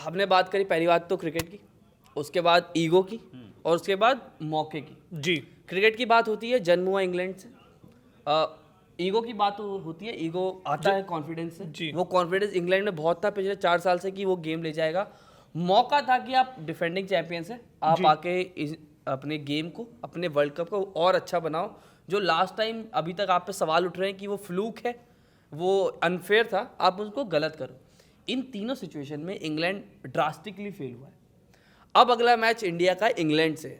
हमने बात करी पहली बात तो क्रिकेट की, उसके बाद ईगो की और उसके बाद मौके की। जी। क्रिकेट की बात होती है, जन्म हुआ इंग्लैंड से। ईगो की बात होती है, ईगो आता है कॉन्फिडेंस से। वो कॉन्फिडेंस इंग्लैंड में बहुत था पिछले 4 साल से कि वो गेम ले जाएगा। मौका था कि आप डिफेंडिंग चैंपियंस हैं, आप आके अपने गेम को, अपने वर्ल्ड कप को और अच्छा बनाओ। जो लास्ट टाइम अभी तक आप पे सवाल उठ रहे हैं कि वो फ्लूक है, वो अनफेयर था, आप उसको गलत करो। इन तीनों सिचुएशन में इंग्लैंड ड्रास्टिकली फेल हुआ है। अब अगला मैच इंडिया का इंग्लैंड से।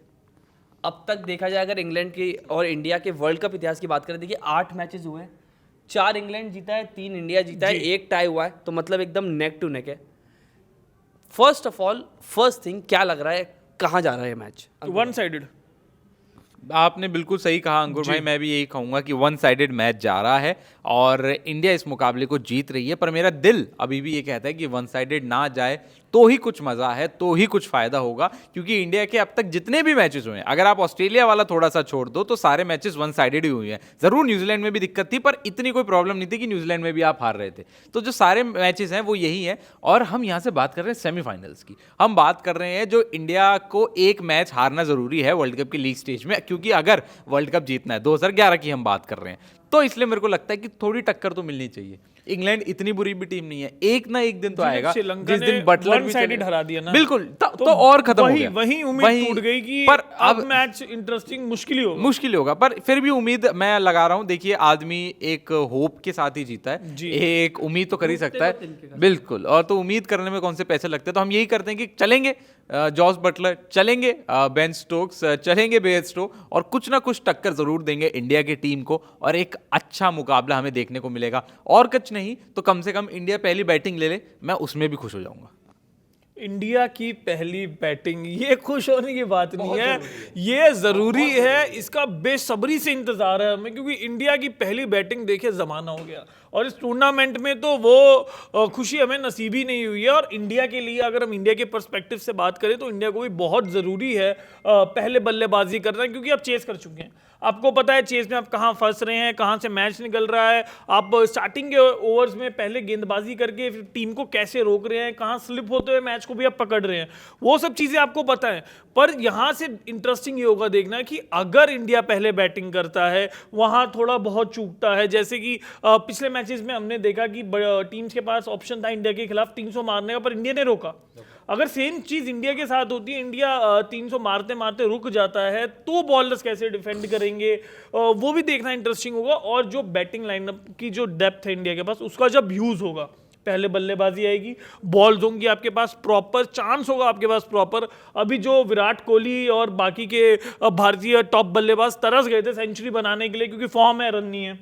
अब तक देखा जाए अगर इंग्लैंड की और इंडिया के वर्ल्ड कप इतिहास की बात करें, देखिए 8 मैचेस हुए हैं, 4 इंग्लैंड जीता है, 3 इंडिया जीता है, 1 टाई हुआ है, तो मतलब एकदम नेक टू नेक है। First of all, first thing क्या लग रहा है, कहाँ जा रहा है ये मैच? One sided. आपने बिल्कुल सही कहा अंकुर भाई, मैं भी यही कहूंगा कि वन साइडेड मैच जा रहा है और इंडिया इस मुकाबले को जीत रही है। पर मेरा दिल अभी भी ये कहता है कि वन साइडेड ना जाए तो ही कुछ मजा है, तो ही कुछ फायदा होगा। क्योंकि इंडिया के अब तक जितने भी मैचेस हुए हैं, अगर आप ऑस्ट्रेलिया वाला थोड़ा सा छोड़ दो तो सारे मैचेस वन साइडेड ही हुए हैं। जरूर न्यूजीलैंड में भी दिक्कत थी, पर इतनी कोई प्रॉब्लम नहीं थी कि न्यूजीलैंड में भी आप हार रहे थे। तो जो सारे मैचेस हैं वो यही है। और हम यहाँ से बात कर रहे हैं सेमीफाइनल्स की, हम बात कर रहे हैं जो इंडिया को एक मैच हारना जरूरी है वर्ल्ड कप के लीग स्टेज में, क्योंकि अगर वर्ल्ड कप जीतना है, 2011 की हम बात कर रहे हैं, तो इसलिए मेरे को लगता है कि थोड़ी टक्कर तो मिलनी चाहिए। इंग्लैंड इतनी बुरी भी टीम नहीं है, एक ना एक दिन तो आएगा जिस दिन बटलर भी साइडेड हरा दिया ना, बिल्कुल तो और खत्म हो गया। वही उम्मीद टूट गई कि पर अब मैच इंटरेस्टिंग मुश्किल होगा। पर फिर भी उम्मीद मैं लगा रहा हूं। देखिए, आदमी एक होप के साथ ही जीता है, एक उम्मीद तो कर ही सकता है, बिल्कुल। और तो उम्मीद करने में कौन से पैसे लगते हैं, तो हम यही करते हैं कि चलेंगे जॉस बटलर, चलेंगे बेन स्टोक्स, चलेंगे बेयरस्टो, और कुछ ना कुछ टक्कर जरूर देंगे इंडिया की टीम को और एक अच्छा मुकाबला हमें देखने को मिलेगा। और कुछ नहीं तो कम से कम इंडिया पहली बैटिंग ले ले, मैं उसमें भी खुश हो जाऊंगा। इंडिया की पहली बैटिंग, ये खुश होने की बात नहीं है, ये जरूरी है। इसका बेसब्री से इंतजार है हमें, क्योंकि इंडिया की पहली बैटिंग देखे जमाना हो गया और इस टूर्नामेंट में तो वो खुशी हमें नसीब ही नहीं हुई है। और इंडिया के लिए, अगर हम इंडिया के पर्सपेक्टिव से बात करें, तो इंडिया को भी बहुत ज़रूरी है पहले बल्लेबाजी करना, क्योंकि आप चेस कर चुके हैं। आपको पता है चेस में आप कहाँ फंस रहे हैं, कहाँ से मैच निकल रहा है। आप स्टार्टिंग के ओवर्स में पहले गेंदबाजी करके फिर टीम को कैसे रोक रहे हैं, कहाँ स्लिप होते हुए मैच को भी आप पकड़ रहे हैं, वो सब चीज़ें आपको पता है। पर यहाँ से इंटरेस्टिंग ये होगा देखना कि अगर इंडिया पहले बैटिंग करता है, वहाँ थोड़ा बहुत चूकता है। जैसे कि पिछले मैचेस में हमने देखा कि टीम्स के पास ऑप्शन था इंडिया के खिलाफ 300 मारने का, पर इंडिया ने रोका। अगर सेम चीज इंडिया के साथ होती है, इंडिया 300 मारते मारते रुक जाता है, तो बॉलर्स कैसे डिफेंड करेंगे, वो भी देखना इंटरेस्टिंग होगा। और जो बैटिंग लाइनअप की जो डेप्थ है इंडिया के पास, उसका जब यूज होगा, पहले बल्लेबाजी आएगी, बॉल्स होंगी आपके पास प्रॉपर, चांस होगा आपके पास प्रॉपर। अभी जो विराट कोहली और बाकी के भारतीय टॉप बल्लेबाज तरस गए थे सेंचुरी बनाने के लिए, क्योंकि फॉर्म है, रन नहीं है,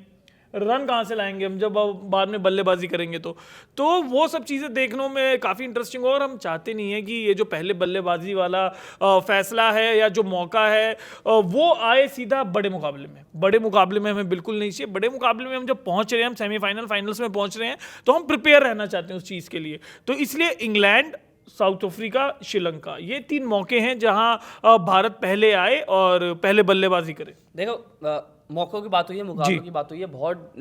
रन कहाँ से लाएंगे हम जब बाद में बल्लेबाजी करेंगे। तो वो सब चीज़ें देखने में काफ़ी इंटरेस्टिंग हो। और हम चाहते नहीं है कि ये जो पहले बल्लेबाजी वाला फैसला है या जो मौका है वो आए सीधा बड़े मुकाबले में। बड़े मुकाबले में हमें बिल्कुल नहीं चाहिए। बड़े मुकाबले में हम जब पहुंच रहे हैं, हम सेमीफाइनल फाइनल्स में पहुंच रहे हैं, तो हम प्रिपेयर रहना चाहते हैं उस चीज़ के लिए। तो इसलिए इंग्लैंड, साउथ अफ्रीका, श्रीलंका, ये 3 मौके हैं जहां भारत पहले आए और पहले बल्लेबाजी करे। देखो, मौकों की बात हुई है, मुकाबलों की बात हुई है, बहुत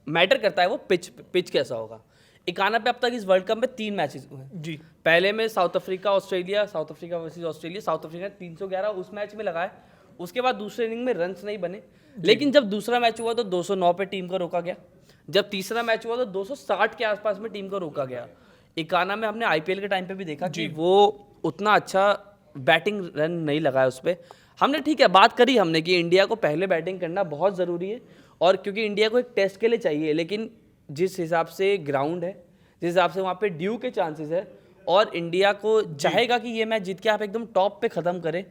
मैटर करता है वो पिच कैसा होगा। इकाना पे अब तक इस वर्ल्ड कप में 3 मैचेस हुए हैं जी। पहले में south Africa Australia, south Africa versus Australia, south Africa 311 उस मैच में लगाए। उसके बाद दूसरे इनिंग में रन्स नहीं बने, लेकिन जब दूसरा मैच हुआ तो 209 पे टीम को रोका गया। जब तीसरा मैच हुआ तो 260 के आसपास में टीम को रोका गया। इकाना में हमने IPL के टाइम पे भी देखा कि वो उतना अच्छा बैटिंग रन नहीं लगाया उस पर। हमने ठीक है बात करी हमने कि इंडिया को पहले बैटिंग करना बहुत ज़रूरी है, और क्योंकि इंडिया को एक टेस्ट के लिए चाहिए, लेकिन जिस हिसाब से ग्राउंड है, जिस हिसाब से वहाँ पे ड्यू के चांसेस है, और इंडिया को चाहेगा कि ये मैच जीत के आप एकदम टॉप पे ख़त्म करें।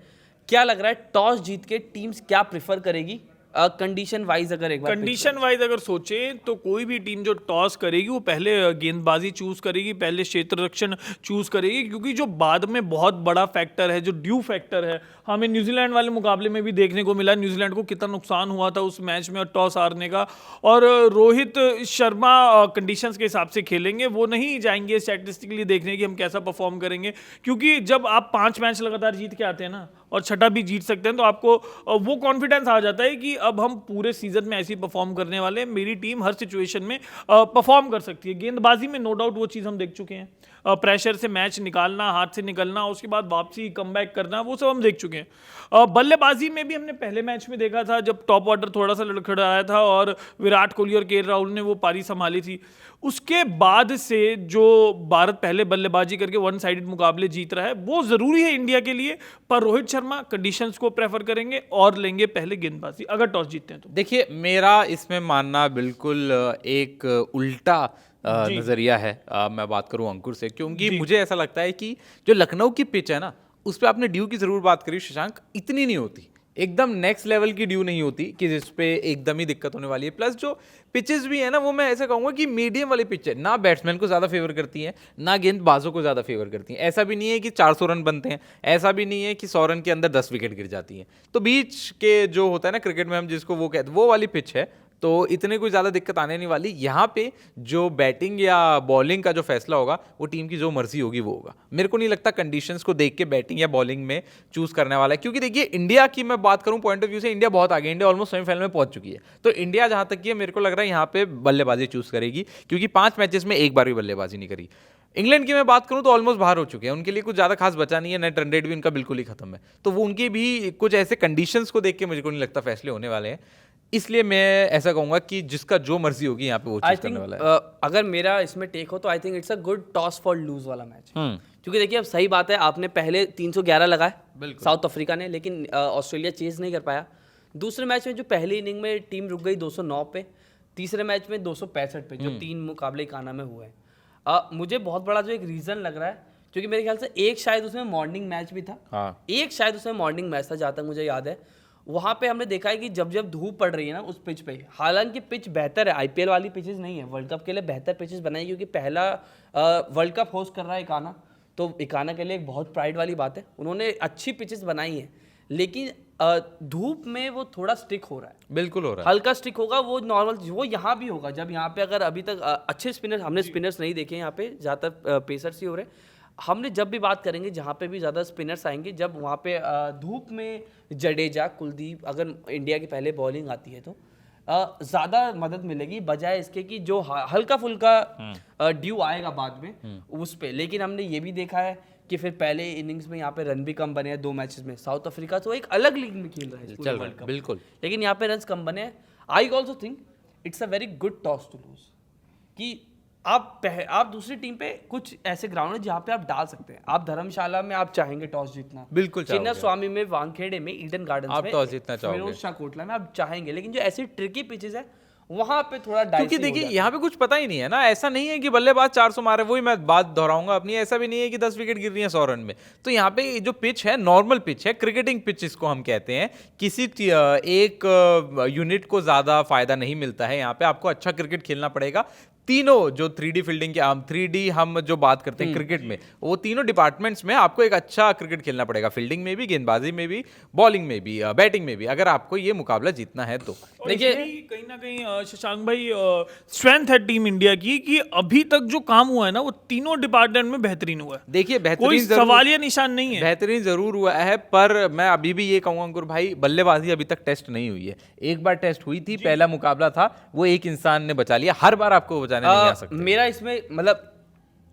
क्या लग रहा है, टॉस जीत के टीम्स क्या प्रिफर करेगी कंडीशन वाइज? अगर एक बार कंडीशन वाइज अगर सोचें तो कोई भी टीम जो टॉस करेगी वो पहले गेंदबाजी चूज करेगी, पहले क्षेत्र रक्षण चूज करेगी, क्योंकि जो बाद में बहुत बड़ा फैक्टर है, जो ड्यू फैक्टर है, हमें न्यूजीलैंड वाले मुकाबले में भी देखने को मिला। न्यूजीलैंड को कितना नुकसान हुआ था उस मैच में और टॉस हारने का। और रोहित शर्मा कंडीशंस के हिसाब से खेलेंगे, वो नहीं जाएंगे स्टैटिस्टिकली देखने की हम कैसा परफॉर्म करेंगे, क्योंकि जब आप 5 मैच लगातार जीत के आते हैं ना, और छठा भी जीत सकते हैं, तो आपको वो कॉन्फिडेंस आ जाता है कि अब हम पूरे सीजन में ऐसे ही परफॉर्म करने वाले हैं, मेरी टीम हर सिचुएशन में परफॉर्म कर सकती है। गेंदबाजी में नो डाउट वो चीज़ हम देख चुके हैं। प्रेशर से मैच निकालना, हाथ से निकलना, उसके बाद वापसी कमबैक करना, वो सब हम देख चुके हैं। बल्लेबाजी में भी हमने पहले मैच में देखा था जब टॉप ऑर्डर थोड़ा सा लड़खड़ाया था और विराट कोहली और के राहुल ने वो पारी संभाली थी। उसके बाद से जो भारत पहले बल्लेबाजी करके वन साइडेड मुकाबले जीत रहा है वो ज़रूरी है इंडिया के लिए, पर रोहित शर्मा कंडीशंस को प्रेफर करेंगे और लेंगे पहले गेंदबाजी अगर टॉस जीतते हैं तो। देखिए, मेरा इसमें मानना बिल्कुल एक उल्टा नजरिया है। मैं बात करूं अंकुर से, क्योंकि मुझे ऐसा लगता है कि जो लखनऊ की पिच है ना, उस पर आपने ड्यू की जरूर बात करी शशांक, इतनी नहीं होती, एकदम नेक्स्ट लेवल की ड्यू नहीं होती कि जिस पे एकदम ही दिक्कत होने वाली है। प्लस जो पिचेस भी है ना, वो मैं ऐसा कहूंगा कि मीडियम वाली पिच है, ना बैट्समैन को ज़्यादा फेवर करती है ना गेंदबाजों को ज़्यादा फेवर करती हैं। ऐसा भी नहीं है कि 400 रन बनते हैं, ऐसा भी नहीं है कि 100 रन के अंदर 10 विकेट गिर जाती हैं। तो बीच के जो होता है ना क्रिकेट में हम जिसको वो कहते हैं, वो वाली पिच है, तो इतने कोई ज़्यादा दिक्कत आने नहीं वाली। यहाँ पे जो बैटिंग या बॉलिंग का जो फैसला होगा वो टीम की जो मर्जी होगी वो होगा। मेरे को नहीं लगता कंडीशंस को देख के बैटिंग या बॉलिंग में चूज करने वाला है, क्योंकि देखिए इंडिया की मैं बात करूँ पॉइंट ऑफ व्यू से, इंडिया बहुत आगे, इंडिया ऑलमोस्ट सेमीफाइनल में पहुंच चुकी है। तो इंडिया जहाँ तक की है, मेरे को लग रहा है यहाँ पे बल्लेबाजी चूज करेगी, क्योंकि 5 मैचेस में एक बार भी बल्लेबाजी नहीं करी। इंग्लैंड की मैं बात करूं तो ऑलमोस्ट बाहर हो चुके हैं, उनके लिए कुछ ज़्यादा खास बचा नहीं है, नेट रन रेट भी उनका बिल्कुल ही खत्म है। तो वो उनकी भी कुछ ऐसे कंडीशंस को देख के मुझे को नहीं लगता फैसले होने वाले हैं। इसलिए मैं ऐसा कहूंगा कि जिसका जो मर्जी होगी यहाँ पे वो चूज करने वाला है। अगर मेरा इसमें टेक हो तो I think it's a good toss for lose वाला मैच, क्योंकि देखिए अब सही बात है, आपने पहले 311 लगाए साउथ अफ्रीका ने, लेकिन ऑस्ट्रेलिया चेज नहीं कर पाया। दूसरे मैच में जो पहली इनिंग में टीम रुक गई 209 पे, तीसरे मैच में 265 पे, जो 3 मुकाबले काना में हुए हैं। मुझे बहुत बड़ा जो एक रीज़न लग रहा है, क्योंकि मेरे ख्याल से एक शायद उसमें मॉर्निंग मैच भी था, एक शायद उसमें मॉर्निंग मैच था जहाँ तक मुझे याद है। वहाँ पे हमने देखा है कि जब जब धूप पड़ रही है ना उस पिच पे, हालांकि पिच बेहतर है, आईपीएल वाली पिचेस नहीं है, वर्ल्ड कप के लिए बेहतर पिचेस बनाई, क्योंकि पहला वर्ल्ड कप होस्ट कर रहा है इकाना, तो इकाना के लिए एक बहुत प्राइड वाली बात है, उन्होंने अच्छी पिचेस बनाई हैं, लेकिन धूप में वो थोड़ा स्टिक हो रहा है, बिल्कुल हो रहा है, हल्का स्टिक होगा, वो नॉर्मल, वो यहाँ भी होगा। जब यहाँ पे अगर अभी तक अच्छे स्पिनर, हमने स्पिनर्स नहीं देखे यहाँ पे, ज़्यादातर पेसर्स ही हो रहे, हमने जब भी बात करेंगे जहाँ पे भी ज़्यादा स्पिनर्स आएंगे, जब वहाँ पे धूप में जडेजा, कुलदीप, अगर इंडिया की पहले बॉलिंग आती है तो ज़्यादा मदद मिलेगी, बजाय इसके कि जो हल्का फुल्का ड्यू आएगा बाद में उस पे। लेकिन हमने ये भी देखा है कि फिर पहले इनिंग्स में यहाँ पे रन भी कम बने हैं 2 मैचेस में। साउथ अफ्रीका तो एक अलग लीग में खेल रहा है पूरे वर्ल्ड कप, बिल्कुल, लेकिन यहाँ पे रन कम बने हैं। I also think it's a very good toss to lose, कि आप दूसरी टीम पे कुछ ऐसे ग्राउंड है जहाँ पे आप डाल सकते हैं। आप धर्मशाला में आप चाहेंगे टॉस जीतना, बिल्कुल चिन्ना स्वामी में, वानखेड़े में, ईडन गार्डन्स आप में टॉस जीतना चाहोगे, फिरोज शाह कोटला में आप चाहेंगे, लेकिन जो ऐसी ट्रिकी पिचेस है वहाँ पे थोड़ा डाइसी, क्योंकि देखिए यहाँ पे कुछ पता ही नहीं है ना, ऐसा नहीं है कि बल्लेबाज 400 मारे, वही मैं बात दोहराऊंगा अपनी, ऐसा भी नहीं है कि 10 विकेट गिर रही है 100 रन में। तो यहाँ पे जो पिच है नॉर्मल पिच है, क्रिकेटिंग पिच इसको हम कहते हैं। किसी एक यूनिट को ज़्यादा फायदा नहीं मिलता है, यहाँ पे आपको अच्छा क्रिकेट खेलना पड़ेगा। तीनों जो 3D फील्डिंग के 3D हम जो बात करते हैं क्रिकेट में, वो तीनों डिपार्टमेंट्स में आपको एक अच्छा क्रिकेट खेलना पड़ेगा, फील्डिंग में भी, गेंदबाजी में भी, बॉलिंग में भी, बैटिंग में भी, अगर आपको ये मुकाबला जीतना है तो। देखिए कहीं ना कहीं शशांक भाई स्ट्रेंथ है टीम इंडिया की कि अभी तक जो काम हुआ है ना वो तीनों डिपार्टमेंट में बेहतरीन हुआ है। देखिए कोई बेहतरीन सवालिया निशान नहीं है, बेहतरीन जरूर हुआ है, पर मैं अभी भी ये कहूंगा अंकुर भाई, बल्लेबाजी अभी तक टेस्ट नहीं हुई है। एक बार टेस्ट हुई थी, पहला मुकाबला था, वो एक इंसान ने बचा लिया, हर बार आपको बचाने नहीं आ सकते। मेरा इसमें मतलब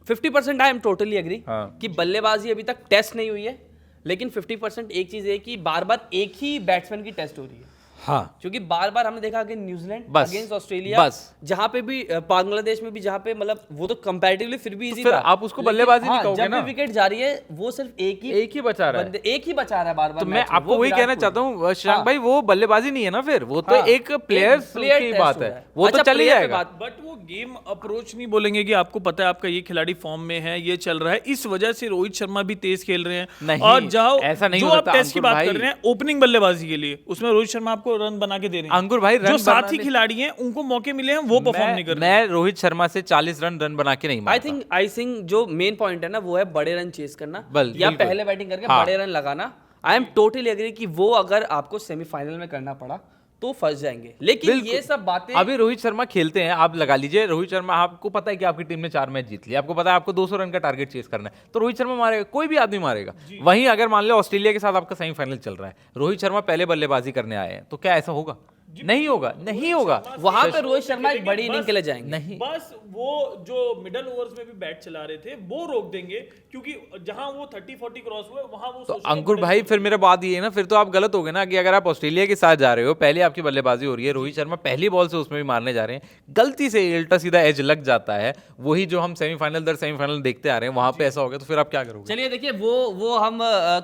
50% आई एम टोटली एग्री कि बल्लेबाजी अभी तक टेस्ट नहीं हुई है, लेकिन 50% एक चीज है कि बार बार एक ही बैट्समैन की टेस्ट हो रही है। हाँ, क्योंकि बार बार हमने देखा कि न्यूजीलैंड बस, अगेंस्ट ऑस्ट्रेलिया, बस, जहां पे भी बांग्लादेश में भी, जहां पे मतलब वो तो कंपैरेटिवली फिर भी इजी तो था, आप उसको बल्लेबाजी नहीं कहोगे ना। जब भी विकेट जा रही है वो सिर्फ एक ही बचा रहा है, एक ही बचा रहा है बार बार। तो मैं आपको वही कहना चाहता हूँ शशांक भाई, वो बल्लेबाजी नहीं है ना, फिर वो तो एक प्लेयर की बात है, वो तो चली जाएगा। बट वो गेम अप्रोच नहीं बोलेंगे कि आपको पता है आपका ये खिलाड़ी फॉर्म में है, ये चल रहा है, इस वजह से रोहित शर्मा भी तेज खेल रहे हैं। और जाओ ऐसा नहीं जो होता, आप टेस्ट की बात कर रहे हैं ओपनिंग बल्लेबाजी के लिए, उसमें रोहित शर्मा आपको रन बना के दे रहे हैं। अंकुर भाई जो साथी खिलाड़ी हैं उनको मौके मिले हैं, वो परफॉर्म नहीं कर रहे। मैं रोहित शर्मा से 40 रन बना के नहीं मारता। आई थिंक जो मेन पॉइंट है ना वो है बड़े रन चेस करना, या पहले बैटिंग करके बड़े रन लगाना। आई एम टोटली एग्री कि वो अगर आपको सेमीफाइनल में करना पड़ा तो फंस जाएंगे, लेकिन ये सब बातें अभी रोहित शर्मा खेलते हैं, आप लगा लीजिए रोहित शर्मा, आपको पता है कि आपकी टीम ने 4 मैच जीत लिया, आपको पता है आपको 200 रन का टारगेट चेस करना है, तो रोहित शर्मा मारेगा, कोई भी आदमी मारेगा। वहीं अगर मान लो ऑस्ट्रेलिया के साथ आपका सेमीफाइनल चल रहा है, रोहित शर्मा पहले बल्लेबाजी करने आए हैं, तो क्या ऐसा होगा? नहीं होगा, नहीं होगा। वहां पे रोहित शर्मा एक बड़ी इनिंग के लिए जाएंगे। नहीं, बस वो जो मिडल ओवर्स में भी बैट चला रहे थे वो रोक देंगे, क्योंकि जहां वो 30-40 क्रॉस हुए वहां वो तो अंकुर भाई फिर मेरा बात ये है ना, फिर तो आप गलत हो गए ना कि अगर आप ऑस्ट्रेलिया के साथ जा रहे हो, पहले आपकी बल्लेबाजी हो रही है, रोहित शर्मा पहली बॉल से उसमें भी मारने जा रहे हैं, गलती से उल्टा सीधा एज लग जाता है, वही जो हम सेमीफाइनल दर सेमीफाइनल देखते आ रहे हैं, वहां पे ऐसा हो गया तो फिर आप क्या करोगे? चलिए देखिए, वो हम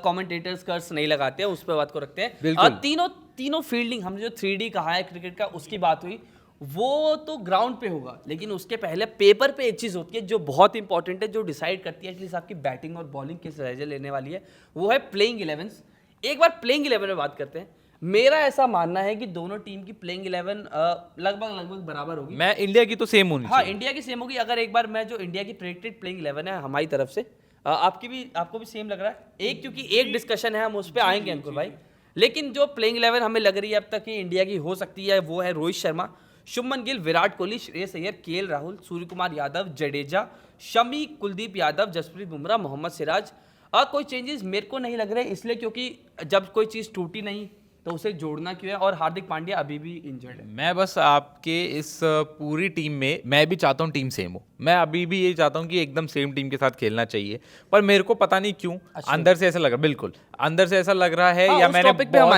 कमेंटेटर्स कर्स नहीं लगाते हैं, उस पर बात को रखते हैं। बिल्कुल। तीनों फील्डिंग, हमने जो 3D कहा है क्रिकेट का, उसकी बात हुई, वो तो ग्राउंड पे होगा, लेकिन उसके पहले पेपर पे एक चीज होती है जो बहुत इंपॉर्टेंट है, जो डिसाइड करती है एटलीस्ट आपकी बैटिंग और बॉलिंग किस दर्जे लेने वाली है, वो है प्लेइंग 11। एक बार प्लेइंग 11 में बात करते हैं। मेरा ऐसा मानना है कि दोनों टीम की प्लेइंग 11 लगभग बराबर होगी। मैं इंडिया की तो सेम होनी हाँ, चाहिए। इंडिया की सेम होगी। अगर एक बार मैं जो इंडिया की प्रेडिक्टेड प्लेइंग 11 है हमारी तरफ से, आपको भी सेम लग रहा है एक, क्योंकि एक डिस्कशन है, हम उस पर आएंगे अंकुर भाई। लेकिन जो प्लेइंग 11 हमें लग रही है अब तक कि इंडिया की हो सकती है, वो है रोहित शर्मा, शुभमन गिल, विराट कोहली, श्रेयस अय्यर, केएल राहुल, सूर्य कुमार यादव, जडेजा, शमी, कुलदीप यादव, जसप्रीत बुमराह, मोहम्मद सिराज। कोई चेंजेस मेरे को नहीं लग रहे, इसलिए क्योंकि जब कोई चीज़ टूटी नहीं तो उसे जोड़ना क्यों है, और हार्दिक पांड्या अभी भी इंजर्ड है। मैं बस आपके इस पूरी टीम में मैं भी चाहता हूँ टीम सेम हो, मैं अभी भी ये चाहता हूँ कि एकदम सेम टीम के साथ खेलना चाहिए, पर मेरे को पता नहीं क्यों अंदर से ऐसा लग रहा, बिल्कुल अंदर से ऐसा लग रहा है, या मैंने उस टॉपिक पे हम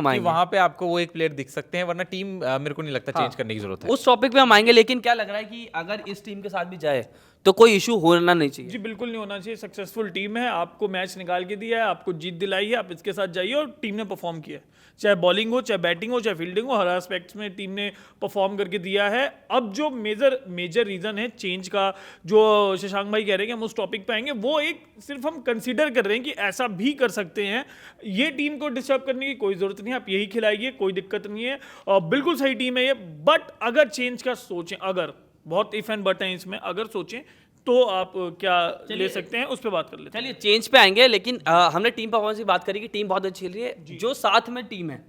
आएंगे, कि वहां पे आपको वो एक प्लेयर दिख सकते हैं, वरना टीम मेरे को नहीं लगता चेंज करने की जरूरत है। उस टॉपिक पे हम आएंगे, लेकिन क्या लग रहा है कि अगर इस टीम के साथ भी जाए तो कोई इशू होना नहीं चाहिए। जी बिल्कुल नहीं होना चाहिए। सक्सेसफुल टीम है, आपको मैच निकाल के दिया है, आपको जीत दिलाई है, आप इसके साथ जाइए, और टीम ने परफॉर्म किया है, चाहे बॉलिंग हो, चाहे बैटिंग हो, चाहे फील्डिंग हो, हर एस्पेक्ट्स में टीम ने परफॉर्म करके दिया है। अब जो मेजर रीजन है चेंज का, जो शशांक भाई कह रहे हैं कि हम उस टॉपिक पे आएंगे, वो एक सिर्फ हम कंसीडर कर रहे हैं कि ऐसा भी कर सकते हैं। ये टीम को डिस्टर्ब करने की कोई जरूरत नहीं है, आप यही खिलाइए, कोई दिक्कत नहीं है, और बिल्कुल सही टीम है ये। बट अगर चेंज का सोचें, अगर बहुत इफ एंड बट है इसमें, अगर सोचें तो आप क्या ले सकते हैं, उस पर बात कर लेते हैं। चलिए चेंज पे आएंगे, लेकिन हमने टीम परफॉर्मेंस की बात करी कि टीम बहुत अच्छी खेल रही है। जो साथ में टीम है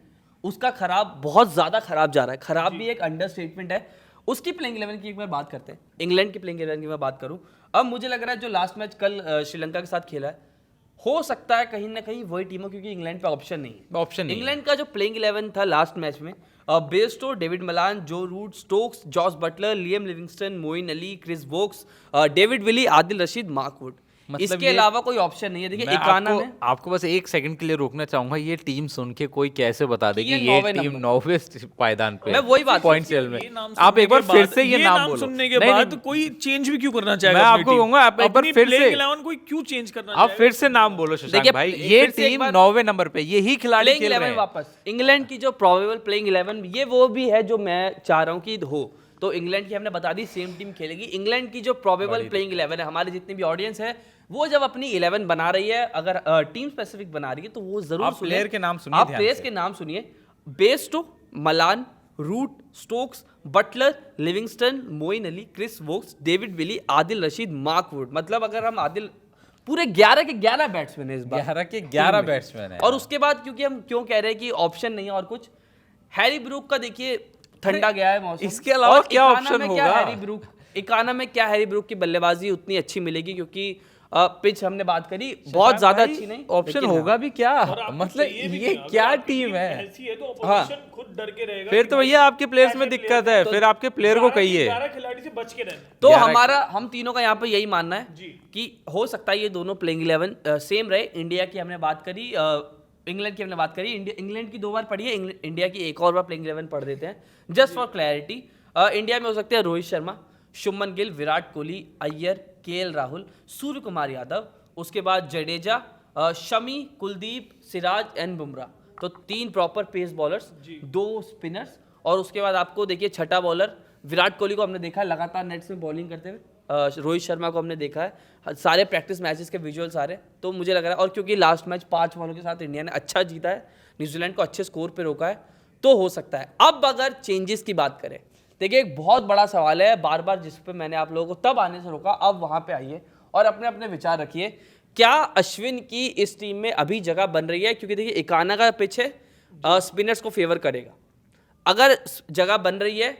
उसका बहुत ज्यादा खराब जा रहा है। खराब भी एक अंडरस्टेटमेंट है। उसकी प्लेइंग 11 की एक बार बात करते हैं। इंग्लैंड की प्लेइंग 11 की मैं बात करूं, अब मुझे लग रहा है जो लास्ट मैच कल श्रीलंका के साथ खेला है, हो सकता है कहीं ना कहीं वही टीम हो, क्योंकि इंग्लैंड पे ऑप्शन नहीं है। ऑप्शन नहीं है। इंग्लैंड का जो प्लेइंग 11 था लास्ट मैच में, Bairstow, David Malan, Joe Root, Stokes, Jos Buttler, Liam Livingstone, Moeen Ali, Chris Woakes, David Willey, Adil Rashid, Mark Wood, इसके अलावा कोई ऑप्शन नहीं है। देखिए इकाना में आपको बस एक सेकंड के लिए रोकना चाहूंगा, ये टीम सुन के कोई कैसे बता दे कि ये टीम 9वें पायदान पे, मैं वही बात पॉइंट सेल में। आप एक बार फिर से ये नाम बोलो, सुनने के बाद कोई चेंज भी क्यों करना चाहेगा? मैं आपको कहूंगा आप एक बार फिर से, 11 कोई क्यों चेंज करना आप फिर से नाम बोलो शशांक भाई, ये टीम 9वें नंबर पे यही खिलाड़ी खेल रहे हैं। वापस इंग्लैंड की जो प्रोबेबल प्लेइंग 11, ये वो भी है जो मैं चाह रहा हूँ कि हो। तो इंग्लैंड की हमने बता दी सेम टीम खेलेगी। इंग्लैंड की जो प्रोबेबल प्लेइंग 11 है, हमारे जितनी भी ऑडियंस है, वो जब अपनी 11 बना रही है, अगर टीम स्पेसिफिक बना रही है, तो वो जरूर आप प्लेयर के नाम सुनिए, आप प्लेयर्स के नाम सुनिए। Bairstow, Malan, Root, Stokes, Buttler, Livingstone, Moeen Ali, Chris Woakes, David Willey, Adil Rashid, Mark Wood. मतलब अगर हम आदिल, पूरे 11 के 11 बैट्समैन है इस बार, 11 के 11 बैट्समैन है। और उसके बाद क्योंकि हम क्यों कह रहे हैं कि ऑप्शन नहीं है और कुछ, हैरी ब्रूक का देखिए ठंडा गया है मौसम, इसके अलावा और क्या इकाना ऑप्शन में क्या होगा? इकाना में क्या हैरी ब्रूक की बल्लेबाजी उतनी अच्छी मिलेगी, क्योंकि पिच हमने बात करी बहुत ज्यादा अच्छी नहीं, ऑप्शन लेकिन होगा भी क्या, मतलब ये क्या टीम है? खुद डर के रहेगा। फिर तो भैया आपके प्लेयर्स में दिक्कत है, फिर आपके प्लेयर को कहिए। 11 खिलाड़ी से बच के रहना। तो हम तीनों का यहाँ पे यही मानना है कि हो सकता है ये दोनों प्लेइंग 11 सेम रहे। इंडिया की हमने बात करी, इंग्लैंड की हमने बात करी, इंग्लैंड की 2 बार पढ़ी है, इंडिया की एक और बार प्लेइंग 11 पढ़ देते हैं जस्ट फॉर क्लैरिटी। इंडिया में हो सकते हैं रोहित शर्मा, शुभमन गिल, विराट कोहली, अय्यर, केएल राहुल, सूर्य कुमार यादव, उसके बाद जडेजा, शमी, कुलदीप, सिराज एंड बुमराह। तो 3 प्रॉपर पेस बॉलर्स, 2 स्पिनर्स, और उसके बाद आपको देखिए छठा बॉलर विराट कोहली को हमने देखा है लगातार नेट्स में बॉलिंग करते हुए, रोहित शर्मा को हमने देखा है, सारे प्रैक्टिस मैचेस के विजुअल्स आ रहे हैं। तो मुझे लग रहा है, और क्योंकि लास्ट मैच 5 बॉलों के साथ इंडिया ने अच्छा जीता है, न्यूजीलैंड को अच्छे स्कोर पे रोका है, तो हो सकता है। अब अगर चेंजेस की बात करें, देखिए एक बहुत बड़ा सवाल है बार बार, जिस पे मैंने आप लोगों को तब आने से रोका, अब वहां पे आइए और अपने अपने विचार रखिए। क्या अश्विन की इस टीम में अभी जगह बन रही है? क्योंकि देखिए इकाना का पिच है, स्पिनर्स को फेवर करेगा। अगर जगह बन रही है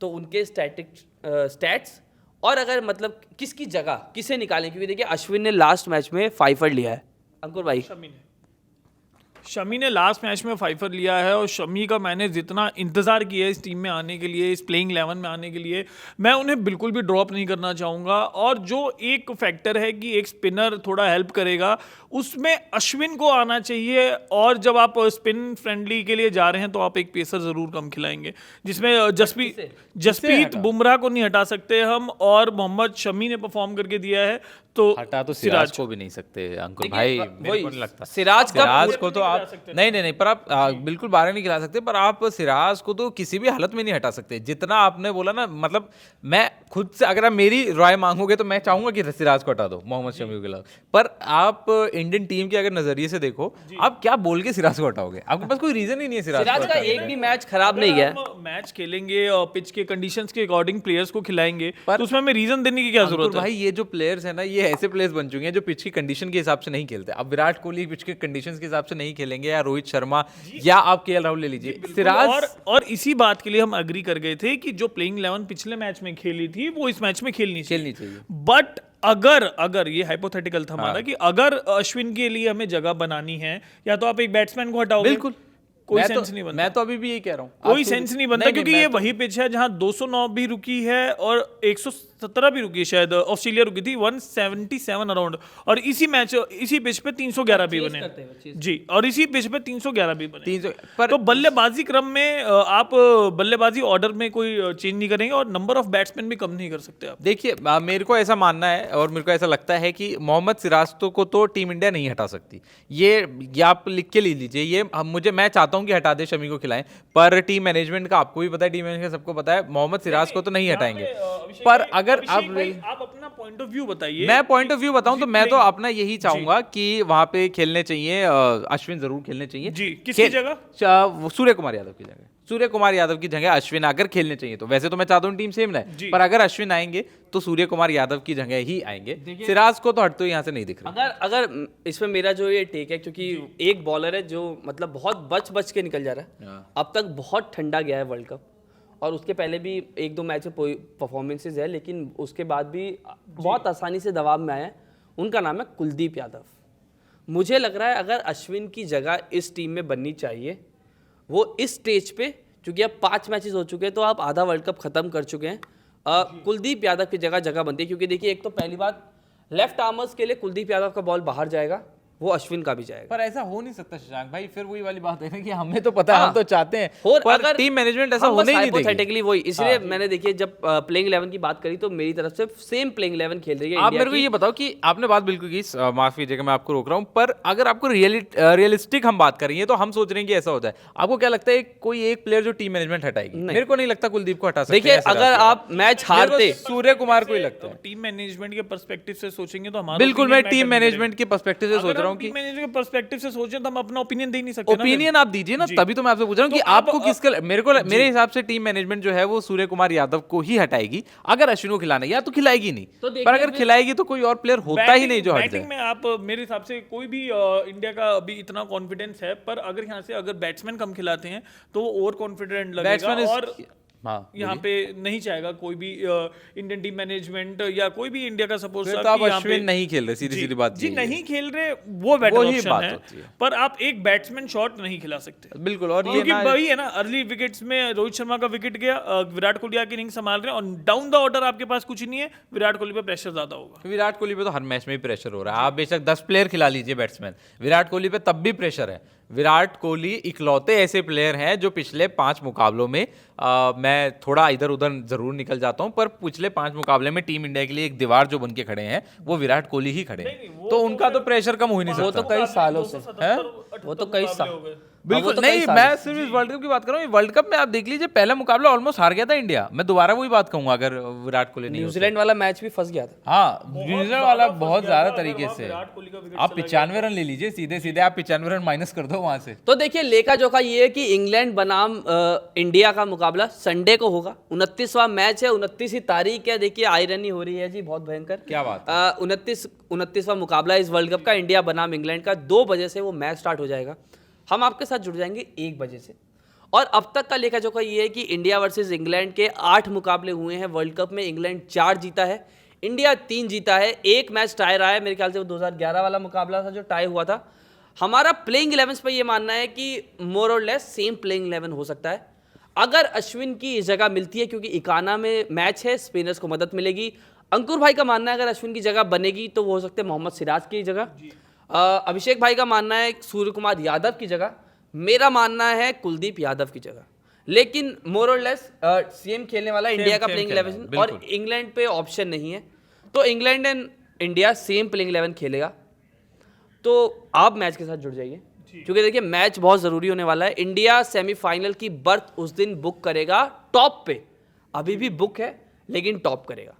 तो उनके स्टैट्स, और अगर मतलब किसकी जगह किसे निकालें, क्योंकि देखिए अश्विन ने लास्ट मैच में 5 लिया है अंकुर भाई, शमी ने लास्ट मैच में फाइफर लिया है और शमी का मैंने जितना इंतज़ार किया है इस टीम में आने के लिए, इस प्लेइंग 11 में आने के लिए, मैं उन्हें बिल्कुल भी ड्रॉप नहीं करना चाहूँगा। और जो एक फैक्टर है कि एक स्पिनर थोड़ा हेल्प करेगा, उसमें अश्विन को आना चाहिए। और जब आप स्पिन फ्रेंडली के लिए जा रहे हैं तो आप एक पेसर ज़रूर कम खिलाएंगे, जिसमें जसप्रीत बुमराह को नहीं हटा सकते हम, और मोहम्मद शमी ने परफॉर्म करके दिया है तो हटा तो सिराज को भी नहीं सकते अंकुर भाई, मेरे को नहीं लगता सिराज को तो आप नहीं पर आप बिल्कुल बाहर नहीं खिला सकते, पर आप सिराज को तो किसी भी हालत में नहीं हटा सकते। जितना आपने बोला ना, मतलब मैं खुद से अगर आप मेरी राय मांगोगे तो मैं चाहूंगा कि सिराज को हटा दो मोहम्मद शमी के खिलाफ, पर आप इंडियन टीम के अगर नजरिए से देखो, आप क्या बोल के सिराज को हटाओगे? आपके पास कोई रीजन ही नहीं है सिराज का एक भी मैच खराब नहीं गया। मैच खेलेंगे और पिच के कंडीशंस के अकॉर्डिंग प्लेयर्स को खिलाएंगे, तो उसमें हमें रीजन देने की क्या जरूरत है? भाई ये जो प्लेयर्स है ना, ये ऐसे प्लेयर्स बन चुके हैं जो पिच की कंडीशन के हिसाब से नहीं खेलते। अब विराट कोहली पिच के कंडीशन के हिसाब से नहीं खेलेंगे, या रोहित शर्मा, या आप केएल राहुल ले लीजिए, सिराज। और इसी बात के लिए हम अग्री कर गए थे कि जो प्लेइंग 11 पिछले मैच में खेली थी वो इस मैच में खेलनी चाहिए। बट अगर ये हाइपोथेटिकल था हमारा कि अगर अश्विन के लिए हमें जगह बनानी है, या तो आप एक बैट्समैन को हटाओगे, बिल्कुल कोई सेंस नहीं बनता। मैं तो अभी भी यही कह रहा हूँ, कोई सेंस नहीं बनता, क्योंकि ये वही पिच है जहां 209 भी रुकी है और 117 भी रुकी है, शायद ऑस्ट्रेलिया रुकी थी 177 अराउंड, और इसी पिच पे 311 भी बने जी, और इसी पिच पे 311 भी बने। 300 पर तो बल्लेबाजी क्रम में आप बल्लेबाजी ऑर्डर में कोई चेंज नहीं करेंगे, और नंबर ऑफ बैट्समैन भी कम नहीं कर सकते आप। देखिए, मेरे को ऐसा मानना है और मेरे को ऐसा लगता है कि मोहम्मद सिराज को तो टीम इंडिया नहीं हटा सकती। ये आप लिख के ले लीजिए, ये मैं चाहता हूं कि हटा दे, शमी को खिलाएं, पर टीम मैनेजमेंट का आपको भी पता है, टीम मैनेजमेंट का सबको पता है, मोहम्मद सिराज को तो नहीं हटाएंगे। पर अगर आप अपना पॉइंट ऑफ व्यू बताइए। मैं पॉइंट ऑफ व्यू बताऊं तो मैं तो अपना यही चाहूंगा कि वहां पे खेलने चाहिए, अश्विन जरूर खेलने चाहिए जी। किसकी जगह? सूर्य कुमार यादव की जगह। सूर्य कुमार यादव की जगह अश्विन अगर खेलने चाहिए तो, वैसे तो मैं चाहता हूँ टीम सेम रहे, पर अगर अश्विन आएंगे तो सूर्य कुमार यादव की जगह ही आएंगे। सिराज को तो हटते हुए यहाँ से नहीं दिख रहा। अगर इसमें मेरा जो ये टेक है, क्योंकि एक बॉलर है जो मतलब बहुत बच के निकल जा रहा है, अब तक बहुत ठंडा गया है वर्ल्ड कप, और उसके पहले भी 1-2 मैच में परफॉर्मेंसेज है, लेकिन उसके बाद भी बहुत आसानी से दबाव में आया है। उनका नाम है कुलदीप यादव। मुझे लग रहा है अगर अश्विन की जगह इस टीम में बननी चाहिए, वो इस स्टेज पे, क्योंकि अब 5 मैचेस हो चुके हैं तो आप आधा वर्ल्ड कप खत्म कर चुके हैं, कुलदीप यादव की जगह बनती है। क्योंकि देखिए, एक तो पहली बात, लेफ्ट आर्मर्स के लिए कुलदीप यादव का बॉल बाहर जाएगा, वो अश्विन का भी जाएगा। पर ऐसा हो नहीं सकता शशांक भाई, फिर वही वाली बात है ना कि हमें तो पता है, हम तो चाहते हैं, पर अगर टीम मैनेजमेंट ऐसा होने ही नहीं देगी। हाइपोथेटिकली वही, इसलिए मैंने देखिए जब प्लेइंग 11 की बात करी तो मेरी तरफ से सेम प्लेइंग 11 खेल रही है। आप मेरे को ये बताओ कि आपने बात बिल्कुल की, माफ कीजिएगा मैं आपको रोक रहा हूँ, पर अगर आपको रियलिस्टिक हम बात कर रही है तो हम सोच रहे हैं कि ऐसा होता है। आपको क्या लगता है कोई एक प्लेयर जो टीम मैनेजमेंट हटाएगी? मेरे को नहीं लगता कुलदीप को हटा सकते। देखिए, अगर आप मैच हारते, सूर्य कुमार को ही लगता है। टीम मैनेजमेंट के पर्सपेक्टिव से सोचेंगे तो हमारा, बिल्कुल मैं टीम मैनेजमेंट के पर्सपेक्टिव से सोच रहा हूँ कि पर्सपेक्टिव से सोचें तो हम अपना ओपिनियन दे नहीं सकते। ओपिनियन आप दीजिए ना, तभी तो मैं आपसे पूछ रहा हूँ कि आपको किसका। मेरे हिसाब से टीम मैनेजमेंट जो है वो सूर्य कुमार यादव को ही हटाएगी अगर अश्विन को खिलाना, या तो खिलाएगी नहीं, पर अगर खिलाएगी तो कोई और प्लेयर होता ही नहीं जो हट जाए। बैटिंग में आप मेरे हिसाब से कोई भी इंडिया का अभी इतना कॉन्फिडेंस है, पर अगर यहाँ से अगर बैट्समैन कम खिलाते हैं तो वो ओवर कॉन्फिडेंट लगेगा, और यहाँ पे नहीं चाहेगा कोई भी इंडियन टीम मैनेजमेंट या कोई भी इंडिया का सपोर्ट। तो आप अश्विन नहीं खेल रहे, सीधी बात जी, नहीं खेल रहे, वो बेटर ऑप्शन है, पर आप एक बैट्समैन शॉट नहीं खिला सकते। बिल्कुल, और क्योंकि वही है ना, अर्ली विकेट्स में रोहित शर्मा का विकेट गया, विराट कोहली आके इनिंग संभाल रहे हैं, और डाउन द ऑर्डर आपके पास कुछ नहीं है, विराट कोहली पे प्रेशर ज्यादा होगा। विराट कोहली पे तो हर मैच में ही प्रेशर हो रहा है। आप बेशक 10 प्लेयर खिला लीजिए बैट्समैन, विराट कोहली पे तब भी प्रेशर है। विराट कोहली इकलौते ऐसे प्लेयर हैं जो पिछले 5 मुकाबलों में, मैं थोड़ा इधर उधर जरूर निकल जाता हूँ, पर पिछले 5 मुकाबले में टीम इंडिया के लिए एक दीवार जो बन के खड़े हैं वो विराट कोहली ही खड़े हैं, तो उनका तो प्रेशर कम हो ही नहीं सकता। वो तो कई सालों से है, वो तो कई साल, बिल्कुल नहीं, मैं सिर्फ इस वर्ल्ड कप की बात कर रहा हूँ। वर्ल्ड कप में आप देख लीजिए, पहला मुकाबला ऑलमोस्ट हार गया था इंडिया। मैं दोबारा वही बात कहूंगा, अगर विराट कोहली नहीं, न्यूजीलैंड वाला मैच भी फंस गया था। हाँ, न्यूजीलैंड वाला बहुत ज्यादा तरीके से। आप 95 रन ले लीजिए, सीधे आप 95 रन माइनस कर दो वहां से। तो देखिए, लेखा जोखा ये है कि इंग्लैंड बनाम इंडिया का मुकाबला संडे को होगा। 29वां मैच है, 29वीं तारीख है। देखिए, आयरनी हो रही है जी, बहुत भयंकर। क्या बात, 29वां मुकाबला इस वर्ल्ड कप का, इंडिया बनाम इंग्लैंड का। 2 बजे से वो मैच स्टार्ट हो जाएगा। हम आपके साथ जुड़ जाएंगे 1 बजे से। और अब तक का लेखा जोखा ये है कि इंडिया वर्सेस इंग्लैंड के 8 मुकाबले हुए हैं वर्ल्ड कप में। इंग्लैंड 4 जीता है, इंडिया 3 जीता है। 1 मैच टाई रहा है, मेरे ख्याल से वो 2011 वाला मुकाबला था जो टाई हुआ था। हमारा प्लेइंग 11 पे ये मानना है कि मोर और लेस सेम प्लेइंग 11 हो सकता है। अगर अश्विन की जगह मिलती है, क्योंकि इकाना में मैच है, स्पिनर्स को मदद मिलेगी। अंकुर भाई का मानना है अगर अश्विन की जगह बनेगी तो वो हो सकते हैं मोहम्मद सिराज की जगह। अभिषेक भाई का मानना है सूर्य कुमार यादव की जगह। मेरा मानना है कुलदीप यादव की जगह। लेकिन मोर और लेस सेम खेलने वाला इंडिया का प्लेइंग 11 और इंग्लैंड पे ऑप्शन नहीं है, तो England and India same playing 11 खेलेगा। तो आप मैच के साथ जुड़ जाइए, क्योंकि देखिए मैच बहुत ज़रूरी होने वाला है। इंडिया सेमीफाइनल की बर्थ उस दिन बुक करेगा टॉप पे, अभी भी बुक है लेकिन टॉप करेगा।